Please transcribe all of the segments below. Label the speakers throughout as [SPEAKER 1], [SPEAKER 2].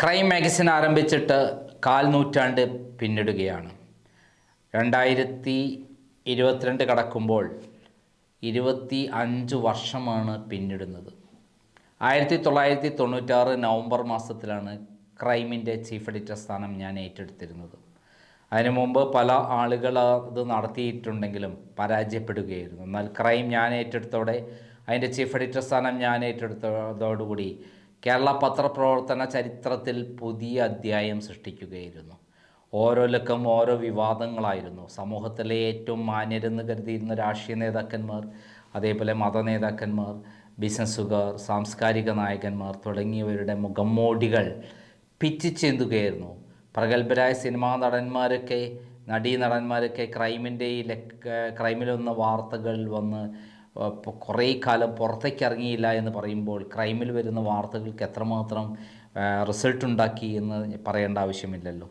[SPEAKER 1] Crime magazine ആരംഭിച്ചിട്ട് കാൽ നൂറ്റാണ്ട് പിന്നിടുകയാണ്. 2022 കടക്കുമ്പോൾ 25 വർഷമാണ് പിന്നിടുന്നത്. 1996 നവംബർ മാസത്തിലാണ് ക്രൈമിൻ്റെ ചീഫ് എഡിറ്റർ സ്ഥാനം ഞാൻ ഏറ്റെടുത്തിരുന്നത്. അതിനു മുമ്പ് പല ആളുകൾ അത് നടത്തിയിട്ടുണ്ടെങ്കിലും പരാജയപ്പെടുകയായിരുന്നു. എന്നാൽ ക്രൈം ഞാൻ ഏറ്റെടുത്തോടെ അതിൻ്റെ ചീഫ് എഡിറ്റർ സ്ഥാനം ഞാൻ ഏറ്റെടുത്തതോടുകൂടി കേരള പത്രപ്രവർത്തന ചരിത്രത്തിൽ പുതിയ അധ്യായം സൃഷ്ടിക്കുകയായിരുന്നു. ഓരോ ലക്കം ഓരോ വിവാദങ്ങളായിരുന്നു. സമൂഹത്തിലെ ഏറ്റവും മാന്യരെന്ന് കരുതിയിരുന്ന രാഷ്ട്രീയ നേതാക്കന്മാർ, അതേപോലെ മത നേതാക്കന്മാർ, ബിസിനസ്സുകാർ, സാംസ്കാരിക നായകന്മാർ തുടങ്ങിയവരുടെ മുഖംമൂടികൾ പിച്ചിച്ചേന്തുകയായിരുന്നു. പ്രഗത്ഭരായ സിനിമാ നടന്മാരൊക്കെ നടന്മാരൊക്കെ ക്രൈമിൽ വന്ന വാർത്തകൾ വന്ന് കുറേ കാലം പുറത്തേക്ക് ഇറങ്ങിയില്ല എന്ന് പറയുമ്പോൾ ക്രൈമിൽ വരുന്ന വാർത്തകൾക്ക് എത്രമാത്രം റിസൾട്ട് ഉണ്ടാക്കി എന്ന് പറയേണ്ട ആവശ്യമില്ലല്ലോ.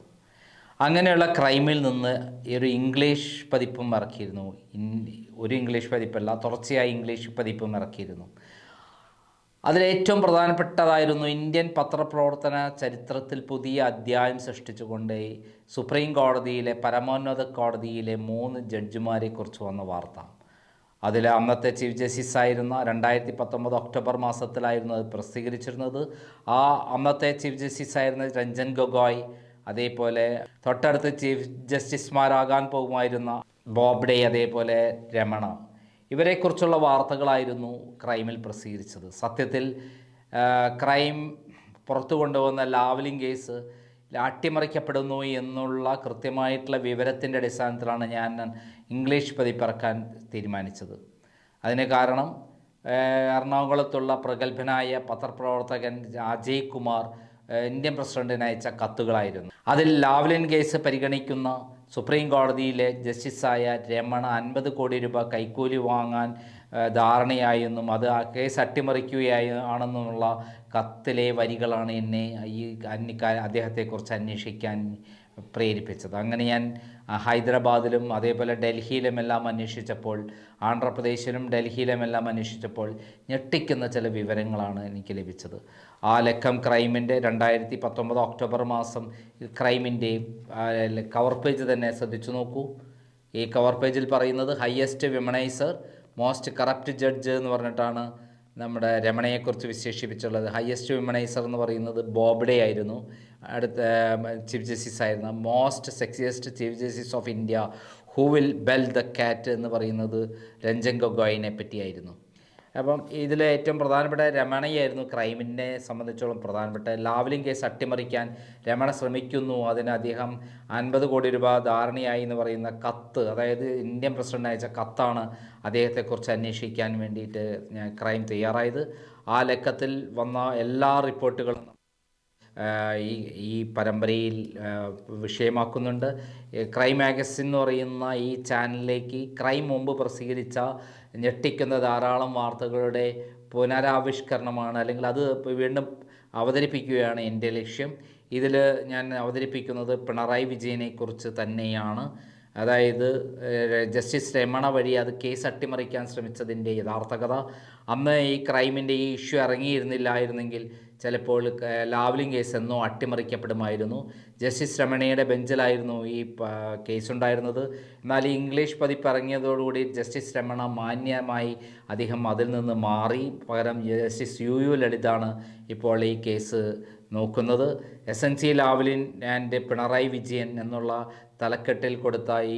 [SPEAKER 1] അങ്ങനെയുള്ള ക്രൈമിൽ നിന്ന് ഒരു ഇംഗ്ലീഷ് പതിപ്പും ഇറക്കിയിരുന്നു. ഒരു ഇംഗ്ലീഷ് പതിപ്പല്ല, തുടർച്ചയായി ഇംഗ്ലീഷ് പതിപ്പും ഇറക്കിയിരുന്നു. അതിലേറ്റവും പ്രധാനപ്പെട്ടതായിരുന്നു ഇന്ത്യൻ പത്രപ്രവർത്തന ചരിത്രത്തിൽ പുതിയ അധ്യായം സൃഷ്ടിച്ചുകൊണ്ട് സുപ്രീം കോടതിയിലെ പരമോന്നത കോടതിയിലെ 3 ജഡ്ജിമാരെക്കുറിച്ച് വന്ന വാർത്ത. അതിൽ അന്നത്തെ ചീഫ് ജസ്റ്റിസ് ആയിരുന്ന 2019 ഒക്ടോബർ മാസത്തിലായിരുന്നു അത് പ്രസിദ്ധീകരിച്ചിരുന്നത്. ആ അന്നത്തെ ചീഫ് ജസ്റ്റിസ് ആയിരുന്ന രഞ്ജൻ ഗൊഗോയ്, അതേപോലെ തൊട്ടടുത്ത് ചീഫ് ജസ്റ്റിസുമാരാകാൻ പോകുമായിരുന്ന ബോബ്ഡെ, അതേപോലെ രമണ, ഇവരെക്കുറിച്ചുള്ള വാർത്തകളായിരുന്നു ക്രൈമിൽ പ്രസിദ്ധീകരിച്ചത്. സത്യത്തിൽ ക്രൈം പുറത്തു കൊണ്ടുവന്ന ലാവ്ലിൻ കേസ് അട്ടിമറിക്കപ്പെടുന്നു എന്നുള്ള കൃത്യമായിട്ടുള്ള വിവരത്തിൻ്റെ അടിസ്ഥാനത്തിലാണ് ഞാൻ ഇംഗ്ലീഷ് പതിപ്പിറക്കാൻ തീരുമാനിച്ചത്. അതിന് കാരണം എറണാകുളത്തുള്ള പ്രഗത്ഭനായ പത്രപ്രവർത്തകൻ അജയ് കുമാർ ഇന്ത്യൻ പ്രസിഡന്റിന് അയച്ച കത്തുകളായിരുന്നു. അതിൽ ലാവ്ലിൻ കേസ് പരിഗണിക്കുന്ന സുപ്രീം കോടതിയിലെ ജസ്റ്റിസായ രമണ 50 കോടി രൂപ കൈക്കൂലി വാങ്ങാൻ ധാരണയായെന്നും അത് ആ കേസ് ആണെന്നുമുള്ള കത്തിലെ വരികളാണ് എന്നെ അദ്ദേഹത്തെക്കുറിച്ച് അന്വേഷിക്കാൻ പ്രേരിപ്പിച്ചത്. അങ്ങനെ ഞാൻ ഹൈദരാബാദിലും അതേപോലെ ഡൽഹിയിലുമെല്ലാം അന്വേഷിച്ചപ്പോൾ, ആന്ധ്രാപ്രദേശിലും ഡൽഹിയിലുമെല്ലാം അന്വേഷിച്ചപ്പോൾ ഞെട്ടിക്കുന്ന ചില വിവരങ്ങളാണ് എനിക്ക് ലഭിച്ചത്. ആ ലക്കം ക്രൈമിൻ്റെ 2019 ഒക്ടോബർ മാസം ക്രൈമിൻ്റെ കവർ പേജ് തന്നെ ശ്രദ്ധിച്ചു നോക്കൂ. ഈ കവർ പേജിൽ പറയുന്നത് ഹയസ്റ്റ് വിമണൈസർ മോസ്റ്റ് കറപ്റ്റ് ജഡ്ജ് എന്ന് പറഞ്ഞിട്ടാണ് നമ്മുടെ രമണയെക്കുറിച്ച് വിശേഷിപ്പിച്ചുള്ളത്. ഹയസ്റ്റ് വിമണൈസർ എന്ന് പറയുന്നത് ബോബ്ഡെ ആയിരുന്നു. അടുത്ത ചീഫ് ജസ്റ്റിസ് ആയിരുന്ന most sexiest chief justice of India who will bell the cat എന്ന് പറയുന്നത് രഞ്ജൻ ഗൊഗോയിനെ പറ്റിയായിരുന്നു. അപ്പം ഇതിൽ ഏറ്റവും പ്രധാനപ്പെട്ട രമണയായിരുന്നു. ക്രൈമിനെ സംബന്ധിച്ചോളം പ്രധാനപ്പെട്ട ലാവ്ലിൻ കേസ് അട്ടിമറിക്കാൻ രമണ ശ്രമിക്കുന്നു. അതിന് അദ്ദേഹം 50 കോടി രൂപ ധാരണയായി എന്ന് പറയുന്ന കത്ത്, അതായത് ഇന്ത്യൻ പ്രസിഡന്റ് അയച്ച കത്താണ് അദ്ദേഹത്തെക്കുറിച്ച് അന്വേഷിക്കാൻ വേണ്ടിയിട്ട് ഞാൻ ക്രൈം തയ്യാറായത്. ആ ലക്കത്തിൽ വന്ന എല്ലാ റിപ്പോർട്ടുകളും ഈ പരമ്പരയിൽ വിഷയമാക്കുന്നുണ്ട്. ക്രൈം മാഗസിൻ എന്ന് പറയുന്ന ഈ ചാനലിലേക്ക് ക്രൈം മുമ്പ് പ്രസിദ്ധീകരിച്ച ഞെട്ടിക്കുന്ന ധാരാളം വാർത്തകളുടെ പുനരാവിഷ്കരണമാണ്, അല്ലെങ്കിൽ അത് വീണ്ടും അവതരിപ്പിക്കുകയാണ് എൻ്റെ ലക്ഷ്യം. ഇതിൽ ഞാൻ അവതരിപ്പിക്കുന്നത് പിണറായി വിജയനെക്കുറിച്ച് തന്നെയാണ്. അതായത് ജസ്റ്റിസ് രമണ വഴി അത് കേസ് അട്ടിമറിക്കാൻ ശ്രമിച്ചതിൻ്റെ യഥാർത്ഥ കഥ. അന്ന് ഈ ക്രൈമിൻ്റെ ഈ ഇഷ്യൂ ഇറങ്ങിയിരുന്നില്ലായിരുന്നെങ്കിൽ ചിലപ്പോൾ ലാവ്ലിൻ കേസ് എന്നോ അട്ടിമറിക്കപ്പെടുമായിരുന്നു. ജസ്റ്റിസ് രമണയുടെ ബെഞ്ചിലായിരുന്നു ഈ കേസുണ്ടായിരുന്നത്. എന്നാൽ ഈ ഇംഗ്ലീഷ് പതിപ്പ് ഇറങ്ങിയതോടുകൂടി ജസ്റ്റിസ് രമണ മാന്യമായി അദ്ദേഹം അതിൽ നിന്ന് മാറി. പകരം ജസ്റ്റിസ് യു ലളിതാണ് ഇപ്പോൾ ഈ കേസ് നോക്കുന്നത്. SNC Lavalin and Pinarayi Vijayan എന്നുള്ള തലക്കെട്ടിൽ കൊടുത്ത ഈ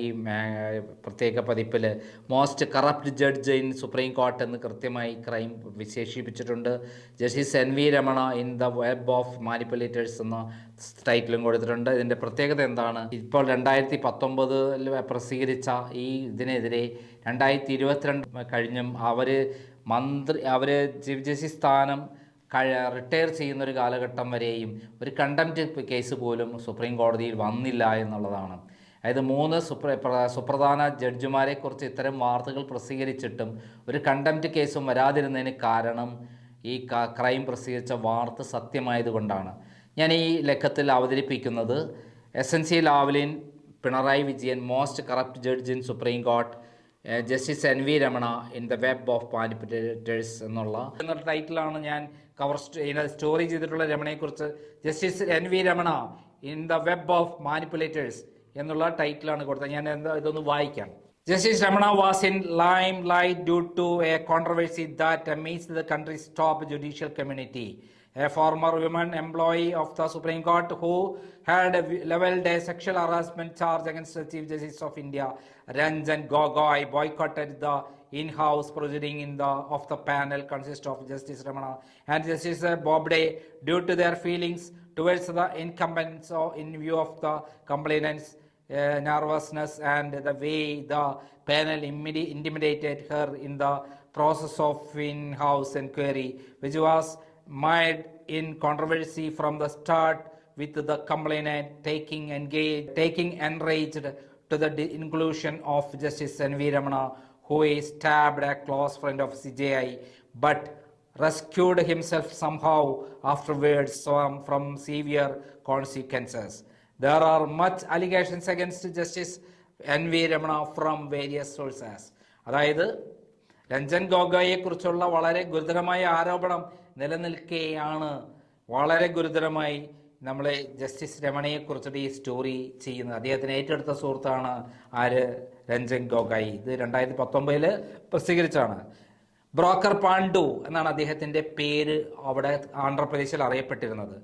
[SPEAKER 1] പ്രത്യേക പതിപ്പിൽ most corrupt judge in supreme court എന്ന് കൃത്യമായി ക്രൈം വിശേഷിപ്പിച്ചിട്ടുണ്ട്. Justice NV Ramana in the web of manipulators എന്ന ടൈറ്റിലും കൊടുത്തിട്ടുണ്ട്. ഇതിൻ്റെ പ്രത്യേകത എന്താണ്? ഇപ്പോൾ 2019 പ്രസിദ്ധീകരിച്ച ഈ ഇതിനെതിരെ 2022 കഴിഞ്ഞും അവർ ചീഫ് ജസ്റ്റിസ് സ്ഥാനം റിട്ടയർ ചെയ്യുന്നൊരു കാലഘട്ടം വരെയും ഒരു കണ്ടംപ്റ്റ് കേസ് പോലും സുപ്രീം കോടതിയിൽ വന്നില്ല എന്നുള്ളതാണ്. അതായത് 3 സുപ്രധാന ജഡ്ജിമാരെക്കുറിച്ച് ഇത്തരം വാർത്തകൾ പ്രസിദ്ധീകരിച്ചിട്ടും ഒരു കണ്ടംപ്റ്റ് കേസും വരാതിരുന്നതിന് കാരണം ഈ ക്രൈം പ്രസിദ്ധീകരിച്ച വാർത്ത സത്യമായതുകൊണ്ടാണ്. ഞാൻ ഈ ലക്കത്തിൽ അവതരിപ്പിക്കുന്നത് SNC Lavalin Pinarayi Vijayan most corrupt judge in supreme court justice NV Ramana in the web of manipulators എന്നുള്ള ടൈറ്റിലാണ് ഞാൻ സ്റ്റോറി ചെയ്തിട്ടുള്ള രമണയെക്കുറിച്ച് justice NV Ramana in the web of manipulators എന്നുള്ള ടൈറ്റിലാണ് കൊടുത്തത്. ഞാൻ ഇതൊന്ന് വായിക്കാം. Justice Ramana was in limelight due to a controversy that amazed the country's top judicial community. A former woman employee of the Supreme Court who had leveled a sexual harassment charge against the Chief Justice of India, Ranjan Gogoi, boycotted the in-house proceeding of the panel consist of Justice Ramana and Justice Bobde due to their feelings towards the incumbents in view of the complainants' nervousness and the way the panel intimidated her in the process of in-house inquiry, which was mired in controversy from the start, with the complainant taking enraged to the inclusion of Justice NV Ramana, who is stabbed a close friend of CJI, but rescued himself somehow afterwards from severe consequences. There are much allegations against Justice NV Ramana from various sources. അതായത് രഞ്ജൻ ഗൊഗോയെ കുറിച്ചുള്ള വളരെ ഗുരുതരമായ ആരോപണം നിലനിൽക്കെയാണ് വളരെ ഗുരുതരമായി നമ്മളെ justice രമണയെ കുറിച്ചിട്ട് ഈ സ്റ്റോറി ചെയ്യുന്നത്. അദ്ദേഹത്തിന് ഏറ്റെടുത്ത സുഹൃത്താണ് ആര്? രഞ്ജൻ ഗൊഗോയ്. ഇത് 2019 പ്രസിദ്ധീകരിച്ചാണ്. ബ്രോക്കർ പാണ്ഡു എന്നാണ് അദ്ദേഹത്തിന്റെ പേര് അവിടെ ആന്ധ്രാപ്രദേശിൽ അറിയപ്പെട്ടിരുന്നത്.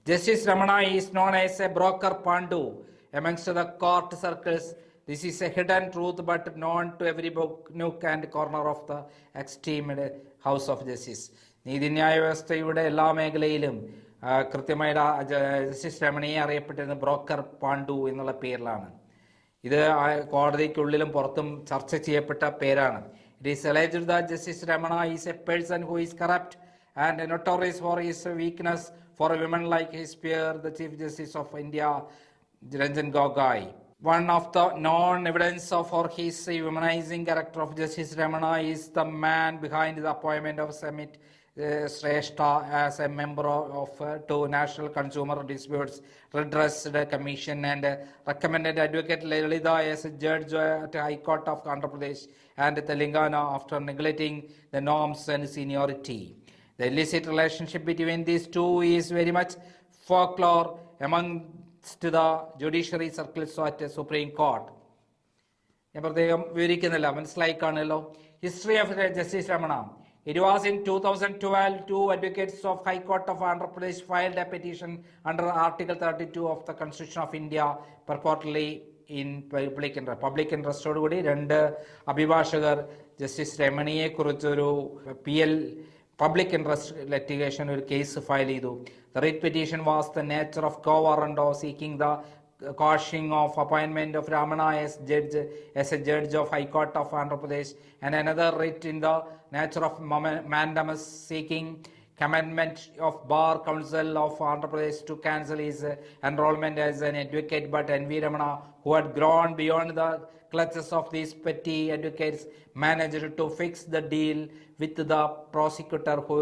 [SPEAKER 1] Justice Ramana is known as a broker Pandu amongst the court circles. This is a hidden truth but known to every nook and corner of the esteemed House of Justice. നീതിന്യായ വ്യവസ്ഥയുടെ എല്ലാ മേഖലയിലും കൃത്യമായി ജസ്റ്റിസ് രമണയെ അറിയപ്പെട്ടിരുന്ന broker Pandu എന്നുള്ള പേരിലാണ്. ഇത് കോടതിക്കുള്ളിലും പുറത്തും ചർച്ച ചെയ്യപ്പെട്ട പേരാണ്. It is alleged that Justice Ramana is a person who is corrupt and notorious for his weakness for a woman like his peer, the Chief Justice of India, Ranjan Gogoi. One of the known evidence for his humanizing character of Justice Ramana is the man behind the appointment of Samit Shrestha as a member of to National Consumer Disputes Redress Commission and recommended Advocate Lalita as a judge at High Court of Andhra Pradesh and Telangana after neglecting the norms and seniority. The illicit relationship between these two is very much folklore amongst the judiciary circles at Supreme Court. ഞാൻ പ്രത്യേകം വിവരിക്കുന്നില്ല, മനസ്സിലായി കാണുമല്ലോ. History of justice Ramana. It was in 2012 two advocates of High Court of Andhra Pradesh filed a petition under Article 32 of the Constitution of India purportedly in public interestോടുകൂടി രണ്ട് അഭിഭാഷകർ justice രമണിയെ കുറിച്ചൊരു PL public interest litigation ഒരു case file ചെയ്തു. The writ petition was the nature of quo warranto seeking the quashing of appointment of Ramana as a judge of High Court of Andhra Pradesh, and another writ in the nature of mandamus seeking commandment of Bar Council of Andhra Pradesh to cancel his enrollment as an advocate, but NV Ramana, who had grown beyond the clutches of these petty advocates, managed to fix the deal with the prosecutor, who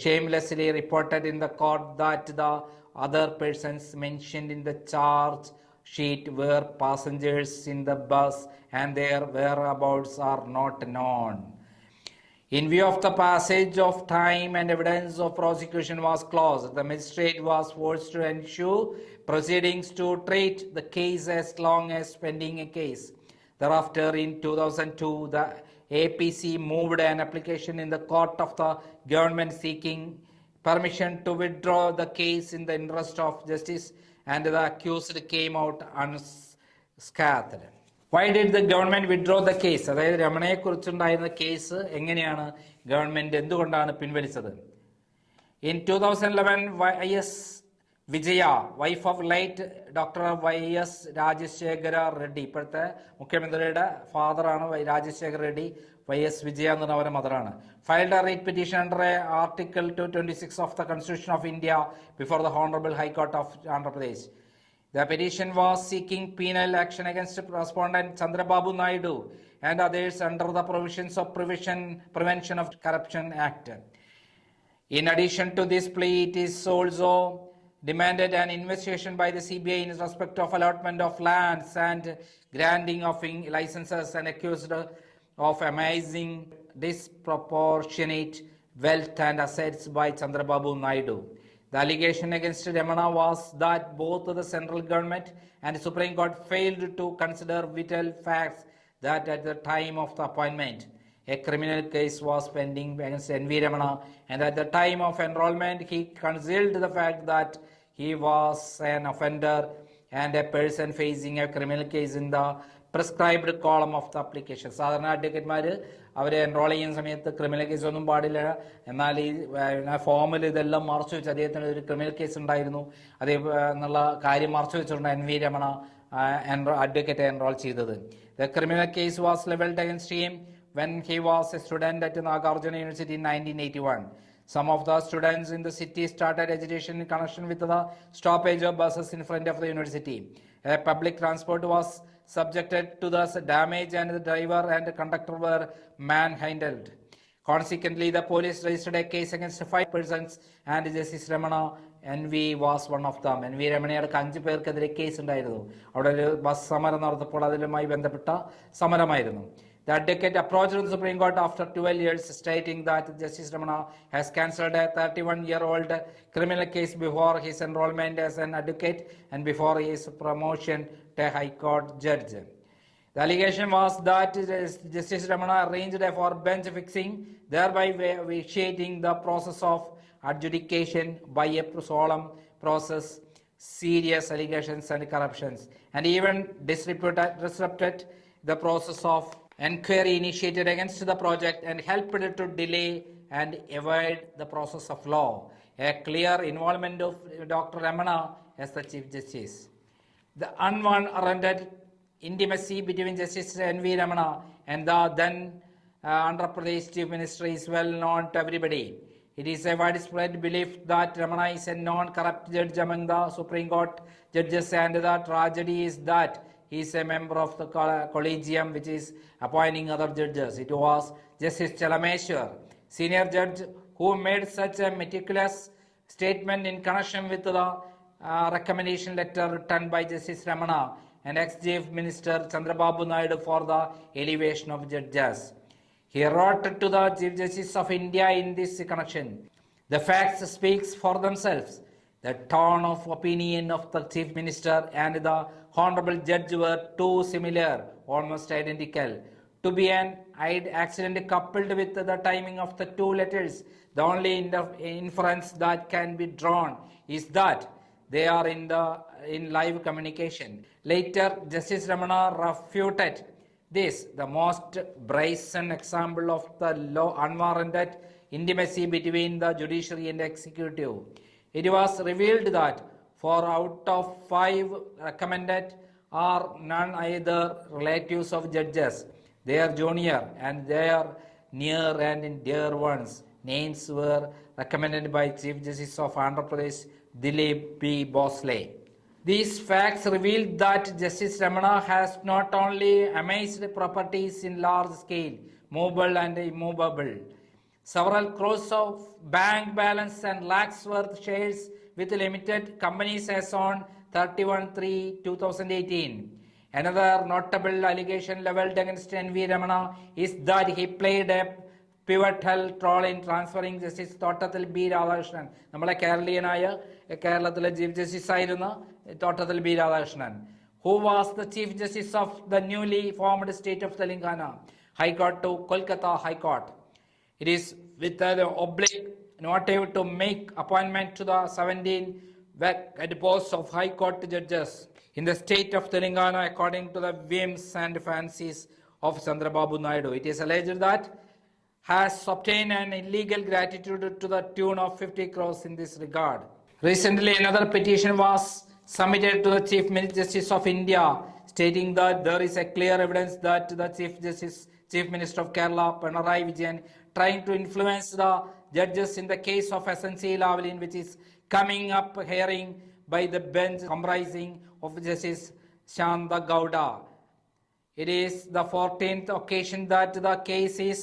[SPEAKER 1] shamelessly reported in the court that the other persons mentioned in the charge sheet were passengers in the bus and their whereabouts are not known. In view of the passage of time and evidence of prosecution was closed, the magistrate was forced to ensure proceedings to treat the case as long as pending a case. Thereafter, in 2002, the APC moved an application in the court of the government seeking permission to withdraw the case in the interest of justice, and the accused came out unscathed. Why did the government withdraw the case? അതായത് രമണയെ കുറിച്ചുണ്ടായിരുന്ന case എങ്ങനെയാണ് government എന്തുകൊണ്ടാണ് പിൻവലിച്ചത്? In 2011, YS Vijaya, wife of late Dr. YS Rajashekara Reddy, ഇപ്പോഴത്തെ മുഖ്യമന്ത്രിയുടെ ഫാദറാണ് Rajasekhar Reddy, YS Vijaya എന്ന് പറഞ്ഞ മദറാണ്, filed a writ petition under Article 226 of the Constitution of India before the Honorable High Court of Andhra Pradesh. The petition was seeking penal action against respondent Chandrababu Naidu and others under the provisions of Prevention of Corruption Act. In addition to this plea, it is also demanded an investigation by the CBI in respect of allotment of lands and granting of licenses, and accused of amassing disproportionate wealth and assets by Chandrababu Naidu. The allegation against Remana was that both the central government and the Supreme Court failed to consider vital facts that at the time of the appointment, a criminal case was pending against N.V. Remana, and at the time of enrollment, he concealed the fact that he was an offender and a person facing a criminal case in the prescribed column of the application. സാധാരണ അഡ്വക്കേറ്റ്മാർ അവരെ enrol ചെയ്യുന്ന സമയത്ത് criminal case ഒന്നും പാടില്ല, എന്നാൽ ഈ ഫോമിൽ ഇതെല്ലാം മറച്ചു വെച്ച് അദ്ദേഹത്തിന് ഒരു ക്രിമിനൽ കേസ് ഉണ്ടായിരുന്നു അതേ എന്നുള്ള കാര്യം മറച്ചു വെച്ചിട്ടുണ്ട് N V Ramana advocate enrol ചെയ്തത്. The criminal case was levelled against him when he was a student at Nagarjuna University in 1981. Some of the students in the city started agitation in connection with the stoppage of buses in front of the university. A public transport was subjected to the damage and the driver and the conductor were manhandled. Consequently, the police registered a case against 5 persons and Justice Remana NV was one of them. NV രമണയുടെ 5 പേർക്കെതിരെ case ഉണ്ടായിരുന്നു. അവിടെ ഒരു bus സമരം നടത്തപ്പോൾ അതിലുമായി ബന്ധപ്പെട്ട സമരമായിരുന്നു. The advocate approached the Supreme Court after 12 years, stating that Justice Remana has cancelled a 31-year-old criminal case before his enrollment as an advocate and before his promotion to a High Court judge. The allegation was that Justice Remana arranged for bench fixing, thereby vitiating the process of adjudication by a solemn process, serious allegations and corruptions, and even disrupted the process of inquiry initiated against the project and helped to delay and evade the process of law. A clear involvement of Dr. Remana as the Chief Justice. The unwarranted intimacy between Justice N.V. Remana and the then Andhra Pradesh Chief Minister is well known to everybody. It is a widespread belief that Remana is a non-corrupt judge among the Supreme Court judges, and the tragedy is that he is a member of the collegium which is appointing other judges. It was Justice Chalameshwar, senior judge, who made such a meticulous statement in connection with the recommendation letter written by Justice Remana and ex-Chief Minister Chandrababu Naidu for the elevation of judges. He wrote to the Chief Justice of India in this connection. The facts speak for themselves. The tone of opinion of the Chief Minister and the Honorable Judge were too similar, almost identical, to be an accident coupled with the timing of the two letters. The only inference that can be drawn is that they are in live communication. Later, Justice Remana refuted this, the most brazen example of the unwarranted intimacy between the judiciary and executive. It was revealed that 4 out of 5 recommended are none either relatives of judges. They are junior and they are near and dear ones. Names were recommended by Chief Justice of Andhra Pradesh Dilip B. Bosley. These facts reveal that Justice Remana has not only amassed properties in large scale, movable and immovable, several crores of bank balance and lakhs worth shares with limited companies as on 31/3/2018. Another notable allegation leveled against N.V. Remana is that he played a pivotal role in transferring Justice തോട്ടത്തിൽ B Radhakrishnan, നമ്മളെ കേരളീയനായ കേരളത്തിലെ chief justice ആയിരുന്ന തോട്ടത്തിൽ B Radhakrishnan, who was the Chief Justice of the newly formed state of Telangana High Court to Kolkata High Court. It is with the oblique motive to make appointment to the 17 vacant posts of High Court judges in the state of Telangana according to the whims and fancies of Chandrababu Naidu. It is alleged that has obtained an illegal gratitude to the tune of 50 crores in this regard. Recently, another petition was submitted to the Chief Justice of India stating that there is a clear evidence that the Chief Minister of Kerala, Pinarayi Vijayan, trying to influence the judges in the case of SNC Lavalin, which is coming up hearing by the bench comprising of Justice Shanta Gowda. It is the 14th occasion that the case is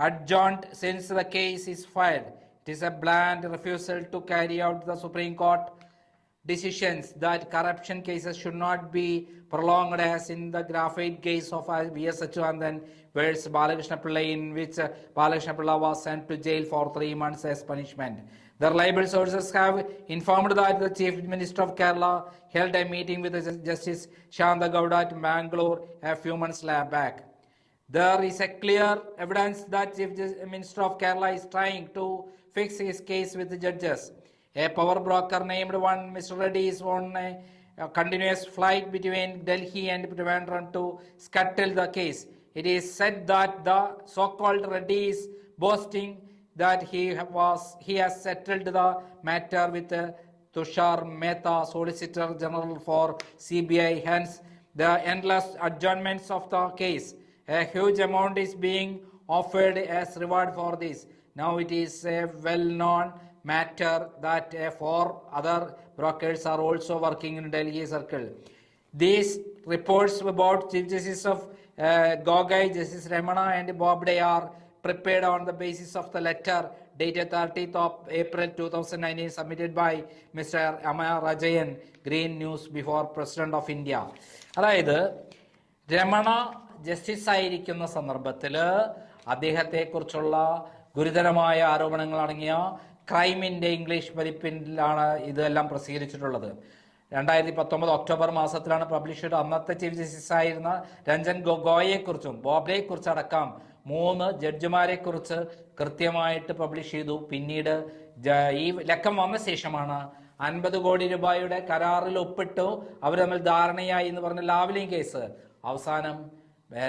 [SPEAKER 1] adjourned since the case is filed. It is a bland refusal to carry out the Supreme Court decisions that corruption cases should not be prolonged, as in the graphite case of V.S. Achyutandan versus Balakrishna Pillai, in which Balakrishna Pillai was sent to jail for 3 months as punishment. The reliable sources have informed that the Chief Minister of Kerala held a meeting with Justice Shanta Gowda at Bangalore a few months back. There is a clear evidence that Chief Minister of Kerala is trying to fix his case with the judges. A power broker named one Mr. Reddy is on a continuous flight between Delhi and Trivandrum to scuttle the case. It is said that the so-called Reddy is boasting that he has settled the matter with Tushar Mehta, Solicitor General for CBI. Hence, the endless adjournments of the case. A huge amount is being offered as reward for this. Now it is a well-known matter that 4 other brokers are also working in Delhi circle. These reports about Chief Justice of Gogai, Justice Remana and Bobde are prepared on the basis of the letter dated 30th of April 2019 submitted by Mr. Amaya Rajayan, Green News, before President of India. അതായത് Ramana justice ആയിരിക്കുന്ന സന്ദർഭത്തിൽ അദ്ദേഹത്തെക്കുറിച്ചുള്ള ഗുരുതരമായ ആരോപണങ്ങൾ അടങ്ങിയ ക്രൈമിൻ്റെ English പതിപ്പിലാണ് ഇതെല്ലാം പ്രസിദ്ധീകരിച്ചിട്ടുള്ളത്. 2019 October മാസത്തിലാണ് publish ചെയ്ത്. അന്നത്തെ ചീഫ് ജസ്റ്റിസ് ആയിരുന്ന രഞ്ജൻ ഗൊഗോയെക്കുറിച്ചും ബോബ്ഡെയെക്കുറിച്ചടക്കം 3 ജഡ്ജിമാരെക്കുറിച്ച് കൃത്യമായിട്ട് പബ്ലിഷ് ചെയ്തു. പിന്നീട് ഈ ലക്കം വന്ന ശേഷമാണ് 50 കോടി രൂപയുടെ കരാറിൽ ഒപ്പിട്ടു, അവർ തമ്മിൽ ധാരണയായി എന്ന് പറഞ്ഞ ലാവ്ലിംഗ് കേസ് അവസാനം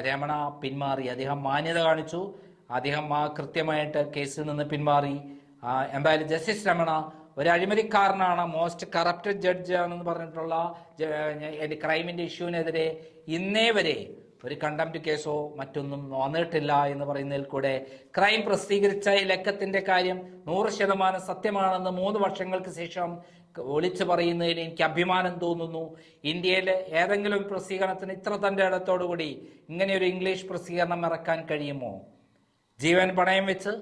[SPEAKER 1] രമണ പിന്മാറി. അദ്ദേഹം മാന്യത കാണിച്ചു, അദ്ദേഹം കൃത്യമായിട്ട് കേസിൽ നിന്ന് പിന്മാറി. എന്തായാലും ജസ്റ്റിസ് രമണ ഒരു അഴിമതിക്കാരനാണ്, മോസ്റ്റ് കറപ്റ്റഡ് ജഡ്ജ് ആണെന്ന് പറഞ്ഞിട്ടുള്ള ക്രൈമിന്റെ ഇഷ്യൂവിനെതിരെ ഇന്നേ വരെ ഒരു കണ്ടംപ്റ്റ് കേസോ മറ്റൊന്നും വന്നിട്ടില്ല എന്ന് പറയുന്നതിൽ കൂടെ ക്രൈം പ്രസിദ്ധീകരിച്ച ഈ ലക്കത്തിന്റെ കാര്യം 100% സത്യമാണെന്ന് 3 വർഷങ്ങൾക്ക് ശേഷം ഒളിച്ചു പറയുന്നതിൽ എനിക്ക് അഭിമാനം തോന്നുന്നു. ഇന്ത്യയിലെ ഏതെങ്കിലും പ്രസിദ്ധീകരണത്തിന് ഇത്ര തന്റെ ഇടത്തോടുകൂടി ഇങ്ങനെയൊരു ഇംഗ്ലീഷ് പ്രസിദ്ധീകരണം ഇറക്കാൻ കഴിയുമോ? ജീവൻ പണയം വെച്ച്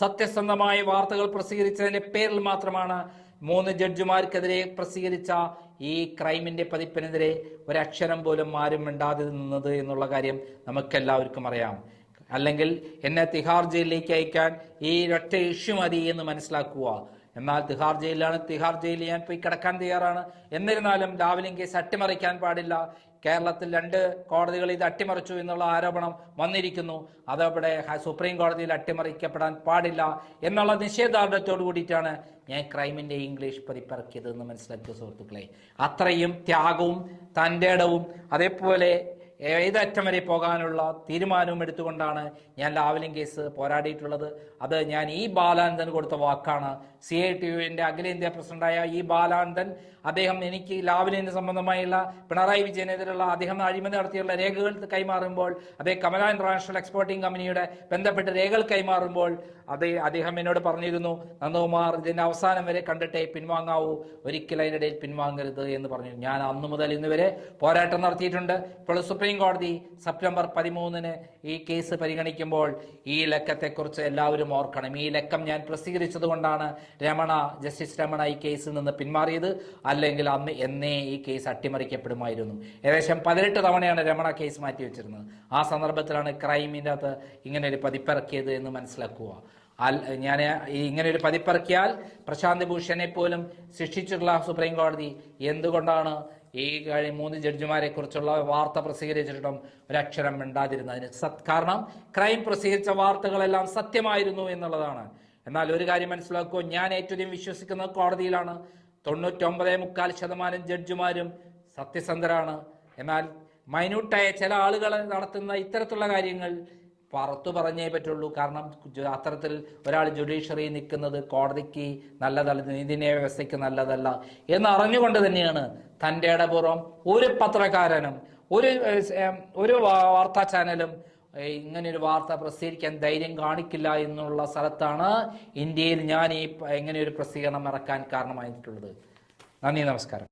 [SPEAKER 1] സത്യസന്ധമായ വാർത്തകൾ പ്രസിദ്ധീകരിച്ചതിന്റെ പേരിൽ മാത്രമാണ് 3 ജഡ്ജിമാർക്കെതിരെ പ്രസിദ്ധീകരിച്ച ഈ ക്രൈമിന്റെ പതിപ്പിനെതിരെ ഒരക്ഷരം പോലും ആരും മിണ്ടാതെ നിന്നത് എന്നുള്ള കാര്യം നമുക്കെല്ലാവർക്കും അറിയാം. അല്ലെങ്കിൽ എന്നെ തിഹാർ ജയിലിലേക്ക് അയക്കാൻ ഈ ഒറ്റ ഇഷ്യൂ മതി എന്ന് മനസ്സിലാക്കുക. എന്നാൽ തിഹാർ ജയിലിലാണ്, തിഹാർ ജയിലിൽ ഞാൻ പോയി കിടക്കാൻ തയ്യാറാണ്. എന്നിരുന്നാലും ലാവ്ലിംഗ് കേസ് അട്ടിമറിക്കാൻ പാടില്ല. കേരളത്തിൽ 2 കോടതികൾ ഇത് അട്ടിമറിച്ചു എന്നുള്ള ആരോപണം വന്നിരിക്കുന്നു. അതവിടെ സുപ്രീം കോടതിയിൽ അട്ടിമറിക്കപ്പെടാൻ പാടില്ല എന്നുള്ള നിഷേധാർഢ്യത്തോടു കൂടിയിട്ടാണ് ഞാൻ ക്രൈമിന്റെ ഇംഗ്ലീഷ് പതിപ്പിറക്കിയത് എന്ന് മനസ്സിലാക്കിയ സുഹൃത്തുക്കളെ, അത്രയും ത്യാഗവും തൻ്റെ ഇടവും അതേപോലെ ഏതറ്റം വരെ പോകാനുള്ള തീരുമാനവും എടുത്തുകൊണ്ടാണ് ഞാൻ ലാവ്ലിംഗ് കേസ് പോരാടിയിട്ടുള്ളത്. അത് ഞാൻ ഈ ബാലാനന്ദൻ കൊടുത്ത വാക്കാണ്. CITUവിന്റെ അഖിലേന്ത്യാ പ്രസിഡന്റായ ഈ ബാലാനന്ദൻ, അദ്ദേഹം എനിക്ക് ലാവ്ലിംഗ് സംബന്ധമായുള്ള പിണറായി വിജയനെതിരെയുള്ള അദ്ദേഹം അഴിമതി നടത്തിയുള്ള രേഖകൾ കൈമാറുമ്പോൾ, അതേ കമല ഇന്റർനാഷണൽ എക്സ്പോർട്ടിംഗ് കമ്പനിയുടെ ബന്ധപ്പെട്ട രേഖകൾ കൈമാറുമ്പോൾ അദ്ദേഹം എന്നോട് പറഞ്ഞിരുന്നു, നന്ദകുമാർ ഇതിന്റെ അവസാനം വരെ കണ്ടിട്ടേ പിൻവാങ്ങാവൂ, ഒരിക്കലും അതിനിടയിൽ പിൻവാങ്ങരുത് എന്ന് പറഞ്ഞു. ഞാൻ അന്നു മുതൽ ഇന്ന് വരെ പോരാട്ടം നടത്തിയിട്ടുണ്ട്. ഇപ്പോൾ സുപ്രീം കോടതി സെപ്റ്റംബർ 13 ഈ കേസ് പരിഗണിക്കുമ്പോൾ ഈ ലക്കത്തെക്കുറിച്ച് എല്ലാവരും ഓർക്കണം. ഈ ലക്കം ഞാൻ പ്രസിദ്ധീകരിച്ചത് കൊണ്ടാണ് ജസ്റ്റിസ് രമണ ഈ കേസിൽ നിന്ന് പിന്മാറിയത്. അല്ലെങ്കിൽ അന്ന് എന്നേ ഈ കേസ് അട്ടിമറിക്കപ്പെടുമായിരുന്നു. ഏകദേശം 18 തവണയാണ് രമണ കേസ് മാറ്റിവെച്ചിരുന്നത്. ആ സന്ദർഭത്തിലാണ് ക്രൈമിൻ്റെ അകത്ത് ഇങ്ങനെ ഒരു പതിപ്പിറക്കിയത് എന്ന് മനസ്സിലാക്കുക. ഞാൻ ഇങ്ങനെ ഒരു പതിപ്പിറക്കിയാൽ പ്രശാന്ത് ഭൂഷണെ പോലും ശിക്ഷിച്ചിട്ടുള്ള സുപ്രീം കോടതി എന്തുകൊണ്ടാണ് ഈ 3 ജഡ്ജിമാരെ കുറിച്ചുള്ള വാർത്ത പ്രസിദ്ധീകരിച്ചിട്ടും ഒരക്ഷരം മിണ്ടാതിരുന്നതിന് കാരണം ക്രൈം പ്രസിദ്ധീകരിച്ച വാർത്തകളെല്ലാം സത്യമായിരുന്നു എന്നുള്ളതാണ്. എന്നാൽ ഒരു കാര്യം മനസ്സിലാക്കുക, ഞാൻ ഏറ്റവും വിശ്വസിക്കുന്നത് കോടതിയിലാണ്. 99.4% ജഡ്ജിമാരും സത്യസന്ധരാണ്. എന്നാൽ മൈന്യൂട്ടായ ചില ആളുകൾ നടത്തുന്ന ഇത്തരത്തിലുള്ള കാര്യങ്ങൾ പുറത്തു പറഞ്ഞേ പറ്റുള്ളൂ. കാരണം അത്തരത്തിൽ ഒരാൾ ജുഡീഷ്യറി നിൽക്കുന്നത് കോടതിക്ക് നല്ലതല്ല, നീതിന്യായ വ്യവസ്ഥയ്ക്ക് നല്ലതല്ല എന്നറിഞ്ഞുകൊണ്ട് തന്നെയാണ് തൻ്റെ ഇടപൂർവ്വം ഒരു പത്രക്കാരനും ഒരു വാർത്താ ചാനലും ഇങ്ങനെയൊരു വാർത്ത പ്രസിദ്ധീകരിക്കാൻ ധൈര്യം കാണിക്കില്ല എന്നുള്ള സ്ഥലത്താണ് ഇന്ത്യയിൽ ഞാൻ ഇങ്ങനെയൊരു പ്രസിദ്ധീകരണം ഇറക്കാൻ കാരണമായിട്ടുള്ളത്. നന്ദി, നമസ്കാരം.